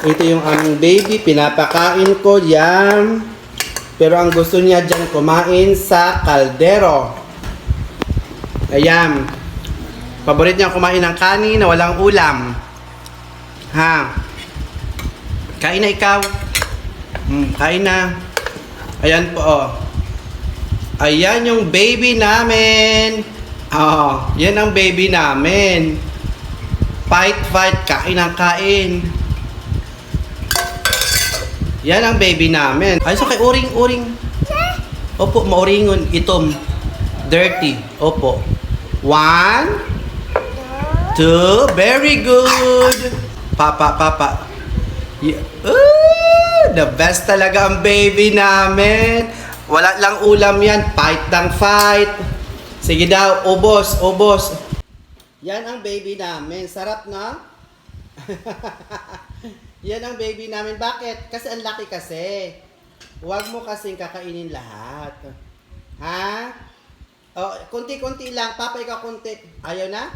Ito yung aming baby, pinapakain ko yan. Pero ang gusto niya dyan kumain sa kaldero. Ayan. Paborit niya kumain ng kanin na walang ulam. Ha? Kain na ikaw. Kain na. Ayan po, oh. Ayan yung baby namin. Oh, yan ang baby namin. Fight, kain ng kain. Yan ang baby namin. Ay, so kay uring. Opo, mauringon. Itom. Dirty. Opo. 1, 2. Very good. Papa. The best talaga ang baby namin. Wala lang ulam yan. Fight. Sige daw, ubos. Yan ang baby namin. Sarap na? Yan ang baby namin. Bakit? Kasi ang laki kasi. Huwag mo kasing kakainin lahat. Ha? Oh, kunti-kunti lang. Papa, ikaw kunti. Ayaw na?